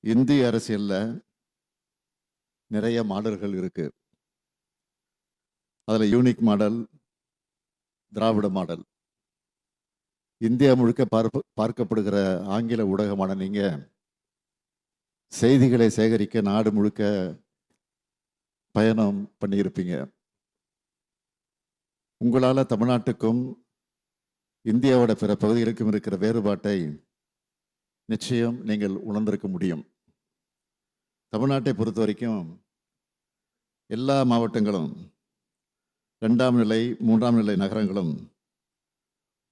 இந்திய அரசியல்ல நிறைய மாடல்கள் இருக்கு. அதுல யூனிக் மாடல், திராவிட மாடல். இந்தியா முழுக்க பார்க்கப்படுகிற ஆங்கில ஊடகமான நீங்க செய்திகளை சேகரிக்க நாடு முழுக்க பயணம் பண்ணியிருப்பீங்க. உங்களால தமிழ்நாட்டுக்கும் இந்தியாவோட பிற பகுதிகளுக்கும் இருக்கிற வேறுபாட்டை நிச்சயம் நீங்கள் உணர்ந்திருக்க முடியும். தமிழ்நாட்டை பொறுத்த வரைக்கும் எல்லா மாவட்டங்களும் 2ஆம் நிலை 3ஆம் நிலை நகரங்களும்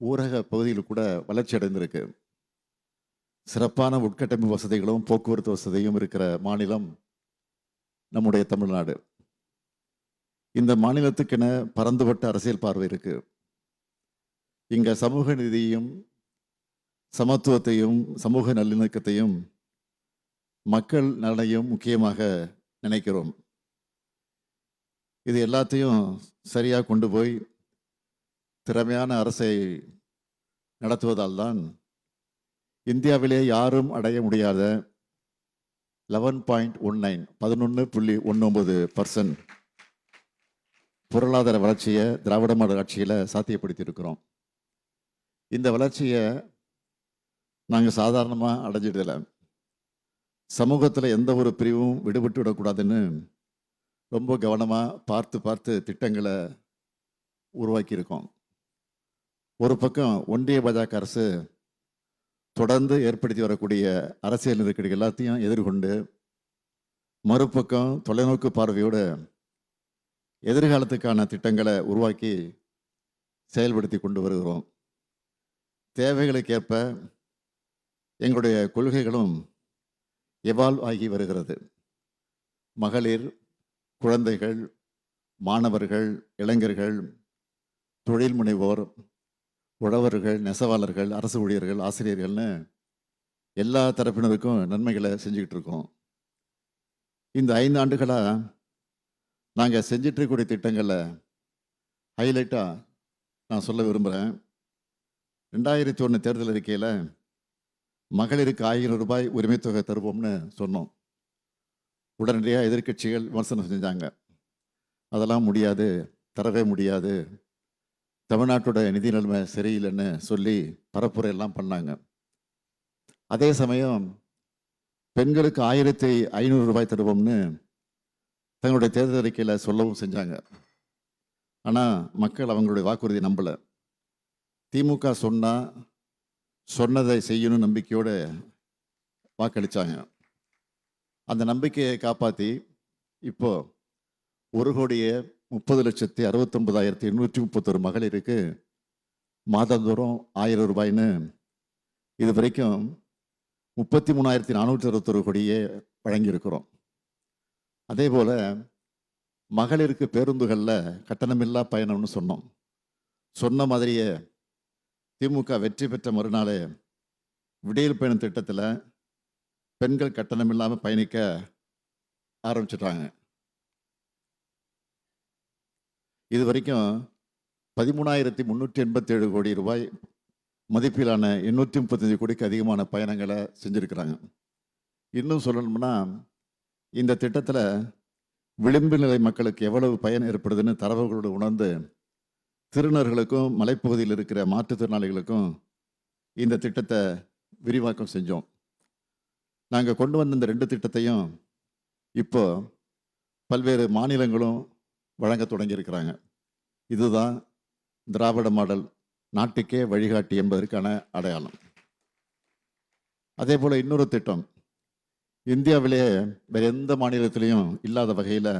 ஊரக பகுதியில் கூட வளர்ச்சி அடைந்திருக்கு. சிறப்பான உட்கட்டமைப்பு வசதிகளும் போக்குவரத்து வசதியும் இருக்கிற மாநிலம் நம்முடைய தமிழ்நாடு. இந்த மாநிலத்துக்கென பரந்துபட்ட அரசியல் பார்வை இருக்கு. இங்க சமூக நீதியையும் சமத்துவத்தையும் சமூக நல்லிணக்கத்தையும் மக்கள் நலனையும் முக்கியமாக நினைக்கிறோம். இது எல்லாத்தையும் சரியாக கொண்டு போய் திறமையான அரசை நடத்துவதால் தான் இந்தியாவிலே யாரும் அடைய முடியாத 11.19% பொருளாதார வளர்ச்சியை திராவிட மாடல் ஆட்சியில் சாத்தியப்படுத்தி இருக்கிறோம். இந்த வளர்ச்சியை நாங்கள் சாதாரணமாக அடைஞ்சிடல. சமூகத்தில் எந்த ஒரு பிரிவும் விடுபட்டு விடக்கூடாதுன்னு ரொம்ப கவனமாக பார்த்து திட்டங்களை உருவாக்கியிருக்கோம். ஒரு பக்கம் ஒன்றிய பாஜக அரசு தொடர்ந்து ஏற்படுத்தி வரக்கூடிய அரசியல் நெருக்கடி எல்லாத்தையும் எதிர்கொண்டு, மறுபக்கம் தொலைநோக்கு பார்வையோடு எதிர்காலத்துக்கான திட்டங்களை உருவாக்கி செயல்படுத்தி கொண்டு வருகிறோம். தேவைகளுக்கேற்ப எங்களுடைய கொள்கைகளும் எவால்வ் ஆகி வருகிறது. மகளிர், குழந்தைகள், மாணவர்கள், இளைஞர்கள், தொழில் முனைவோர், உழவர்கள், நெசவாளர்கள், அரசு ஊழியர்கள், ஆசிரியர்கள்னு எல்லா தரப்பினருக்கும் நன்மைகளை செஞ்சுக்கிட்டு இருக்கோம். இந்த 5 ஆண்டுகளாக நாங்கள் செஞ்சிட்டு இருக்கக்கூடிய திட்டங்களில் ஹைலைட்டாக நான் சொல்ல விரும்புகிறேன். 2001 தேர்தல் அறிக்கையில் மகளிருக்கு 1000 ரூபாய் உரிமை தொகை தருவோம்னு சொன்னோம். உடனடியாக எதிர்க்கட்சிகள் விமர்சனம் செஞ்சாங்க. அதெல்லாம் முடியாது, தரவே முடியாது, தமிழ்நாட்டோட நிதி நிலைமை சரியில்லைன்னு சொல்லி பரப்புரையெல்லாம் பண்ணாங்க. அதே சமயம் பெண்களுக்கு 1500 ரூபாய் தருவோம்னு தங்களுடைய தேர்தல் அறிக்கையில் சொல்லவும் செஞ்சாங்க. ஆனால் மக்கள் அவங்களுடைய வாக்குறுதியை நம்பலை. திமுக சொன்னதை செய்யணும் நம்பிக்கையோடு வாக்களித்தாங்க. அந்த நம்பிக்கையை காப்பாற்றி இப்போ 1,30,69,831 மகளிருக்கு மாதந்தோறும் 1000 ரூபாய்ன்னு இது வரைக்கும் 33,461 கோடியே வழங்கியிருக்கிறோம். அதே போல் மகளிருக்கு பேருந்துகளில் கட்டணமில்லா பயணம்னு சொன்னோம். சொன்ன மாதிரியே திமுக வெற்றி பெற்ற மறுநாளே விடியல் பயணம் திட்டத்தில் பெண்கள் கட்டணம் இல்லாமல் பயணிக்க ஆரம்பிச்சிட்டாங்க. இது வரைக்கும் 13,387 கோடி ரூபாய் மதிப்பிலான 835 கோடிக்கு அதிகமான பயணங்களை செஞ்சுருக்கிறாங்க. இன்னும் சொல்லணும்னா இந்த திட்டத்தில் விளிம்பு நிலை மக்களுக்கு எவ்வளவு பயன் ஏற்படுதுன்னு தரவுகளோடு உணர்ந்து திருநர்களுக்கும் மலைப்பகுதியில் இருக்கிற மாற்றுத்திறனாளிகளுக்கும் இந்த திட்டத்தை விரிவாக்கம் செஞ்சோம். நாங்கள் கொண்டு வந்த இந்த 2 திட்டத்தையும் இப்போ பல்வேறு மாநிலங்களும் வழங்க தொடங்கியிருக்கிறாங்க. இதுதான் திராவிட மாடல் நாட்டுக்கே வழிகாட்டி என்பதற்கான அடையாளம். அதே போல் இன்னொரு திட்டம் இந்தியாவிலே வேறு எந்த மாநிலத்திலையும் இல்லாத வகையில்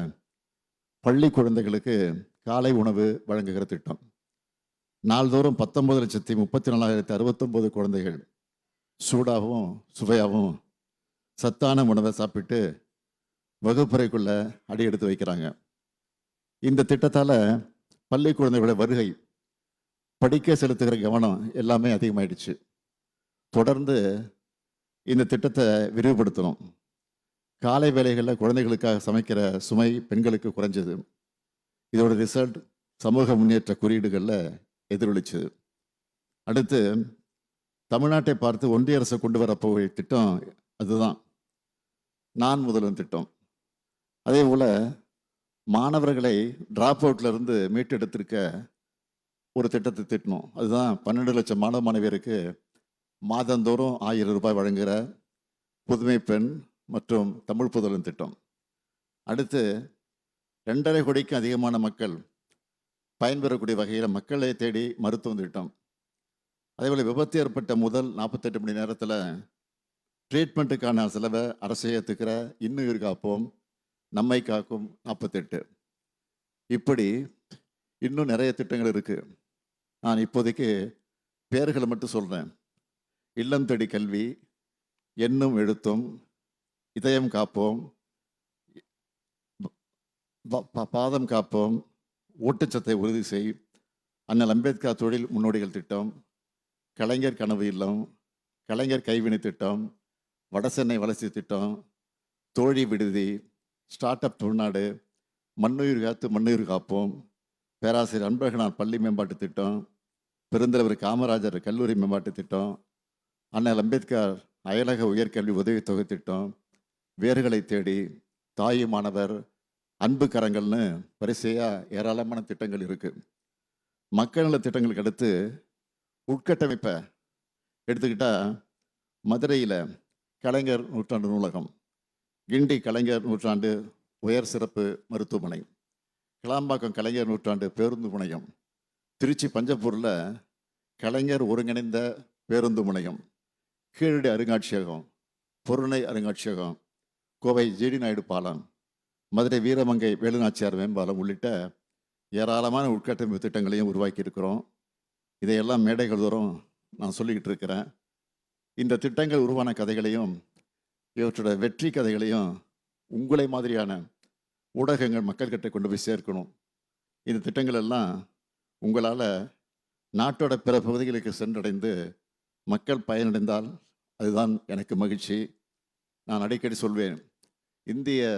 பள்ளி குழந்தைகளுக்கு காலை உணவு வழங்குகிற திட்டம். நாள்தோறும் 19,34,069 குழந்தைகள் சூடாகவும் சுவையாகவும் சத்தான உணவை சாப்பிட்டு வகுப்பறைக்குள்ள அடி எடுத்து வைக்கிறாங்க. இந்த திட்டத்தால் பள்ளி குழந்தைகளோட வருகை, படிக்க செலுத்துகிற கவனம் எல்லாமே அதிகமாயிடுச்சு. தொடர்ந்து இந்த திட்டத்தை விரிவுபடுத்தணும். காலை வேளைகளில் குழந்தைகளுக்காக சமைக்கிற சுமை பெண்களுக்கு குறைஞ்சது. இதோட ரிசல்ட் சமூக முன்னேற்ற குறியீடுகளில் எதிரொலிச்சுது. அடுத்து தமிழ்நாட்டை பார்த்து ஒன்றிய அரசு கொண்டு வரப்போகிற திட்டம் அதுதான். நான் முதல்வன் திட்டம். அதே போல் மாணவர்களை ட்ராப் அவுட்லேருந்து மீட்டெடுத்திருக்க ஒரு திட்டத்தை திட்டணும். அதுதான் 12 லட்சம் மாணவ மாணவியருக்கு மாதந்தோறும் 1000 ரூபாய் வழங்குகிற புதுமை பெண் மற்றும் தமிழ் புதல்வன் திட்டம். அடுத்து 2.5 கோடிக்கு அதிகமான மக்கள் பயன்பெறக்கூடிய வகையில் மக்களை தேடி மருத்துவம் திட்டம். அதேபோல் விபத்து ஏற்பட்ட முதல் 48 மணி நேரத்தில் ட்ரீட்மெண்ட்டுக்கான செலவை அரசே ஏற்றுக்கிற இன்னுயிர் காப்போம், நம்மை காக்கும் 48. இப்படி இன்னும் நிறைய திட்டங்கள் இருக்குது. நான் இப்போதைக்கு பேர்களை மட்டும் சொல்கிறேன். இல்லம் தேடி கல்வி, எண்ணும் எழுத்தும், இதயம் காப்போம், பாதம் காப்போம், ஊட்டச்சத்தை உறுதி செய், அண்ணல் அம்பேத்கர் தொழில் முன்னோடிகள் திட்டம், கலைஞர் கனவு இல்லம், கலைஞர் கைவினை திட்டம், வடசென்னை வளர்ச்சி திட்டம், தோழி விடுதி, ஸ்டார்ட் அப் தமிழ்நாடு, மண்ணுயிர் காத்து மண்ணுயிர் காப்போம், பேராசிரியர் அன்பழகனார் பள்ளி மேம்பாட்டு திட்டம், பெருந்தலைவர் காமராஜர் கல்லூரி மேம்பாட்டு திட்டம், அண்ணல் அம்பேத்கர் அயலக உயர்கல்வி உதவித்தொகை திட்டம், வேர்களை தேடி, தாய் மாணவர், அன்பு கரங்கள்னு வரிசையாக ஏராளமான திட்டங்கள் இருக்குது. மக்கள் நல திட்டங்களுக்கு அடுத்து உட்கட்டமைப்பை எடுத்துக்கிட்டால் மதுரையில் கலைஞர் நூற்றாண்டு நூலகம், கிண்டி கலைஞர் நூற்றாண்டு உயர் சிறப்பு மருத்துவமனை, கிளாம்பாக்கம் கலைஞர் நூற்றாண்டு பேருந்து முனையம், திருச்சி பஞ்சப்பூரில் கலைஞர் ஒருங்கிணைந்த பேருந்து முனையம், கீழடி அருங்காட்சியகம், பொருணை அருங்காட்சியகம், கோவை ஜிடி நாயுடு பாலம், மதுரை வீரமங்கை வேலுநாச்சியார் மேம்பாலம் உள்ளிட்ட ஏராளமான உட்கட்டமைப்பு திட்டங்களையும் உருவாக்கி இருக்கிறோம். இதையெல்லாம் மேடைகள் தோறும் நான் சொல்லிக்கிட்டு இருக்கிறேன். இந்த திட்டங்கள் உருவான கதைகளையும் இவற்றோட வெற்றி கதைகளையும் உங்களை மாதிரியான ஊடகங்கள் மக்கள்கிட்ட கொண்டு போய் சேர்க்கணும். இந்த திட்டங்கள் எல்லாம் உங்களால் நாட்டோட பிற பகுதிகளுக்கு சென்றடைந்து மக்கள் பயனடைந்தால் அதுதான் எனக்கு மகிழ்ச்சி. நான் அடிக்கடி சொல்வேன், இந்திய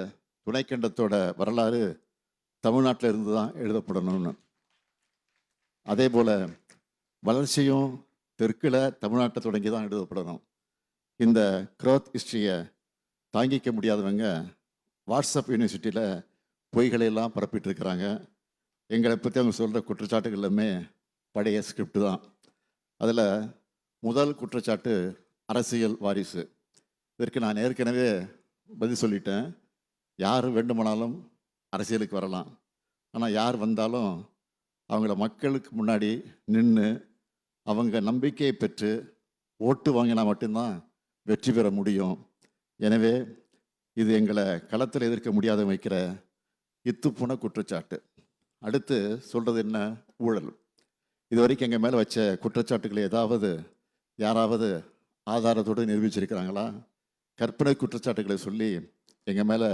துணைக்கண்டத்தோட வரலாறு தமிழ்நாட்டில் இருந்து தான் எழுதப்படணும்னு. அதே போல் வளர்ச்சியும் தெற்கில் தமிழ்நாட்டை தொடங்கி தான் எழுதப்படணும். இந்த க்ரோத் ஹிஸ்ட்ரியை தாங்கிக்க முடியாதவங்க வாட்ஸ்அப் யூனிவர்சிட்டியில் பொய்களையெல்லாம் பரப்பிட்டு இருக்கிறாங்க. எங்களை பற்றி அவங்க சொல்கிற குற்றச்சாட்டுகள் எல்லாமே பழைய ஸ்கிரிப்ட் தான். அதில் முதல் குற்றச்சாட்டு அரசியல் வாரிசு. இதற்கு நான் ஏற்கனவே பதில் சொல்லிட்டேன். யார் வேண்டுமானாலும் அரசியலுக்கு வரலாம், ஆனால் யார் வந்தாலும் அவங்கள மக்களுக்கு முன்னாடி நின்று அவங்க நம்பிக்கையை பெற்று ஓட்டு வாங்கினா மட்டும்தான் வெற்றி பெற முடியும். எனவே இது எங்களை களத்தில் எதிர்க்க முடியாத வைக்கிற இத்துப்போன குற்றச்சாட்டு. அடுத்து சொல்கிறது என்ன? ஊழல். இது வரைக்கும் எங்கள் மேலே வச்ச குற்றச்சாட்டுகளை யாராவது ஆதாரத்தோடு நிரூபிச்சிருக்கிறாங்களா? கற்பனை குற்றச்சாட்டுகளை சொல்லி எங்கள் மேலே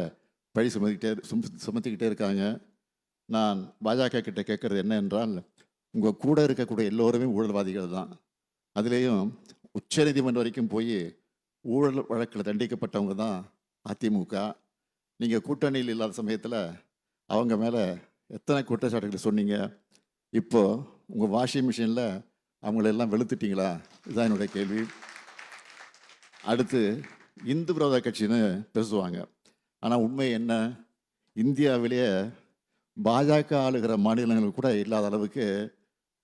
பழி சுமத்திக்கிட்டே இருக்காங்க. நான் பாஜக கிட்ட கேட்குறது என்ன என்றால், உங்கள் கூட இருக்கக்கூடிய எல்லோருமே ஊழல்வாதிகள் தான். அதுலேயும் உச்சநீதிமன்றம் வரைக்கும் போய் ஊழல் வழக்கில் தண்டிக்கப்பட்டவங்க தான் அதிமுக. நீங்கள் கூட்டணியில் இல்லாத சமயத்தில் அவங்க மேலே எத்தனை குற்றச்சாட்டுகள் சொன்னீங்க? இப்போது உங்கள் வாஷிங் மிஷினில் அவங்களெல்லாம் வெளுத்துட்டிங்களா? இதுதான் என்னுடைய கேள்வி. அடுத்து இந்து விரோத கட்சின்னு பேசுவாங்க. ஆனால் உண்மை என்ன? இந்தியாவிலேயே பாஜக ஆளுகிற மாநிலங்கள் கூட இல்லாத அளவுக்கு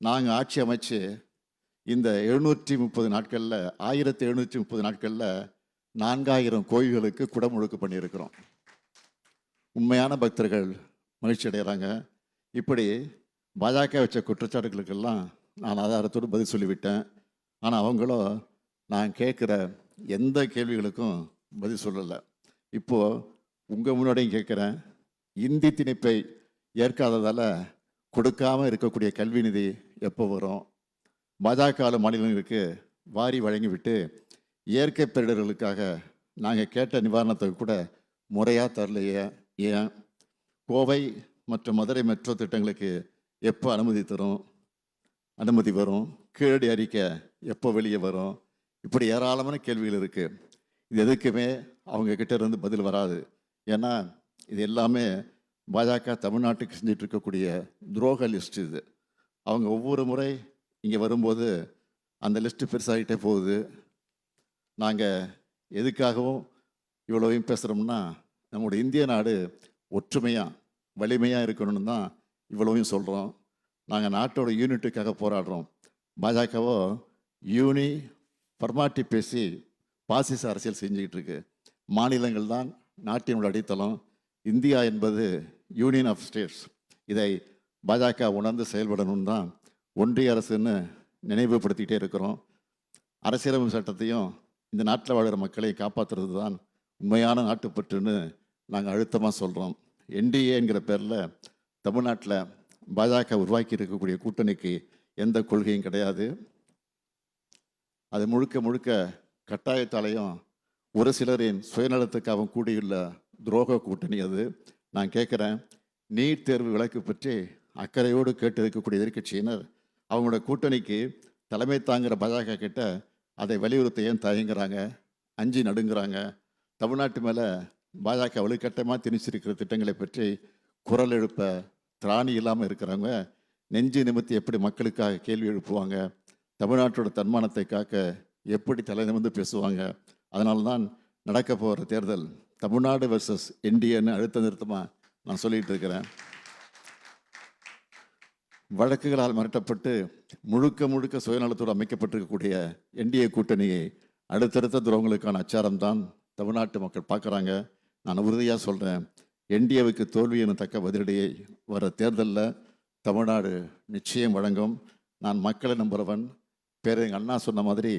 நாங்கள் ஆட்சி அமைச்சு இந்த 730 நாட்களில் 1730 நாட்களில் 4000 கோயில்களுக்கு குடமுழுக்கு பண்ணியிருக்கிறோம். உண்மையான பக்தர்கள் மகிழ்ச்சி அடைகிறாங்க. இப்படி பாஜக வச்ச குற்றச்சாட்டுகளுக்கெல்லாம் நான் ஆதாரத்தோடு பதில் சொல்லிவிட்டேன். ஆனால் அவங்களும் நான் கேட்குற எந்த கேள்விகளுக்கும் பதில் சொல்லலை. இப்போது உங்கள் முன்னாடியும் கேட்குறேன், இந்தி திணிப்பை ஏற்காததால் கொடுக்காமல் இருக்கக்கூடிய கல்வி நிதி எப்போ வரும்? பாஜக மாநிலங்களுக்கு வாரி வழங்கிவிட்டு இயற்கை பேரிடர்களுக்காக நாங்கள் கேட்ட நிவாரணத்தை கூட முறையாக தரலையே. ஏன்? கோவை மற்றும் மதுரை மெட்ரோ திட்டங்களுக்கு எப்போ அனுமதி வரும்? கீழடி அறிக்கை எப்போ வெளியே வரும்? இப்படி ஏராளமான கேள்விகள் இருக்குது. இது எதுக்குமே அவங்க கிட்ட இருந்து பதில் வராது. ஏன்னா இது எல்லாமே பாஜக தமிழ்நாட்டுக்கு செஞ்சுட்டு இருக்கக்கூடிய துரோக லிஸ்ட். இது அவங்க ஒவ்வொரு முறை இங்கே வரும்போது அந்த லிஸ்ட்டு பெருசாகிட்டே போகுது. நாங்கள் எதுக்காகவும் இவ்வளவையும் பேசுகிறோம்னா நம்முடைய இந்திய நாடு ஒற்றுமையாக வலிமையாக இருக்கணும்னு தான் இவ்வளவையும் சொல்கிறோம். நாங்கள் நாட்டோட யூனிட்டுக்காக போராடுறோம். பாஜகவோ யூனி பர்மாட்டி பேசி பாசிச அரசியல் செஞ்சுக்கிட்டு இருக்கு. மாநிலங்கள் தான் நாட்டினோட அடித்தளம். இந்தியா என்பது யூனியன் ஆஃப் ஸ்டேட்ஸ். இதை பாஜக உணர்ந்து செயல்படணும் தான் ஒன்றிய அரசுன்னு நினைவுபடுத்திக்கிட்டே இருக்கிறோம். அரசியலமைப்பு சட்டத்தையும் இந்த நாட்டில் வாழ்கிற மக்களை காப்பாற்றுறது தான் உண்மையான நாட்டுப்பற்றுன்னு நாங்கள் அழுத்தமாக சொல்கிறோம். என்டிஏங்கிற பேரில் தமிழ்நாட்டில் பாஜக உருவாக்கி இருக்கக்கூடிய கூட்டணிக்கு எந்த கொள்கையும் கிடையாது. அது முழுக்க முழுக்க கட்டாயத்தாலையும் ஒரு சிலரின் சுயநலத்துக்காக கூடியுள்ள துரோக கூட்டணி அது. நான் கேட்குறேன், நீட் தேர்வு விலக்கு பற்றி அக்கறையோடு கேட்டு இருக்கக்கூடிய எதிர்க்கட்சியினர் அவங்களோட கூட்டணிக்கு தலைமை தாங்குகிற பாஜக கிட்ட அதை வலியுறுத்த ஏன் தயங்குறாங்க, அஞ்சி நடுங்கிறாங்க? தமிழ்நாட்டு மேலே பாஜக வலுக்கட்டமாக திணிச்சிருக்கிற திட்டங்களை பற்றி குரல் எழுப்ப திராணி இல்லாமல் இருக்கிறவங்க நெஞ்சு நிமித்தி எப்படி மக்களுக்காக கேள்வி எழுப்புவாங்க? தமிழ்நாட்டோட தன்மானத்தை காக்க எப்படி தலை நிமிர்ந்து பேசுவாங்க? அதனால தான் நடக்க போகிற தேர்தல் தமிழ்நாடு வெர்சஸ் இந்தியன்னு அழுத்த நிறுத்தமாக நான் சொல்லிகிட்டு இருக்கிறேன். வழக்குகளால் மிரட்டப்பட்டு முழுக்க முழுக்க சுயநலத்தோடு அமைக்கப்பட்டிருக்கக்கூடிய என்டிஏ கூட்டணியை அடுத்தடுத்த துரோகங்களுக்கான அச்சாரம் தான் தமிழ்நாட்டு மக்கள் பார்க்குறாங்க. நான் உறுதியாக சொல்கிறேன், என்டிஏவுக்கு தோல்வி என தக்க பதிலடியை வர தேர்தலில் தமிழ்நாடு நிச்சயம் வழங்கும். நான் மக்களை நம்புகிறவன். எங்கள் அண்ணா சொன்ன மாதிரி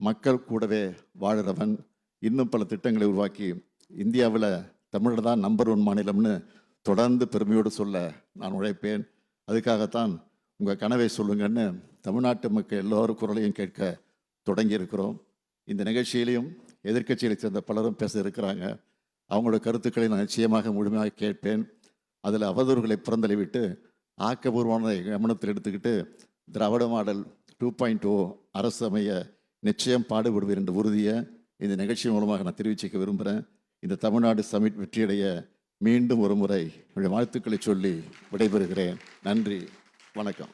மக்கள் கூடவே வாழுறவன். இன்னும் பல திட்டங்களை உருவாக்கி இந்தியாவில் தமிழ்நாடு தான் நம்பர் 1 மாநிலம்னு தொடர்ந்து பெருமையோடு சொல்ல நான் உழைப்பேன். அதுக்காகத்தான் உங்கள் கனவை சொல்லுங்கன்னு தமிழ்நாட்டு மக்கள் எல்லோரும் குரலையும் கேட்க தொடங்கி இருக்கிறோம். இந்த நிகழ்ச்சியிலையும் எதிர்க்கட்சிகளை சேர்ந்த பலரும் பேச இருக்கிறாங்க. அவங்களோட கருத்துக்களை நான் நிச்சயமாக முழுமையாக கேட்பேன். அதில் அவதூறுகளை புறந்தள்ளிவிட்டு ஆக்கப்பூர்வமான கவனத்தில் எடுத்துக்கிட்டு திராவிட மாடல் 2.0 அரசு அமைய நிச்சயம் பாடுபடுவேன் என்ற உறுதியை இந்த நிகழ்ச்சி மூலமாக நான் தெரிவிச்சுக்க விரும்புகிறேன். இந்த தமிழ்நாடு சமிட் வெற்றியடைய மீண்டும் ஒரு முறை என்னுடைய வாழ்த்துக்களை சொல்லி விடைபெறுகிறேன். நன்றி, வணக்கம்.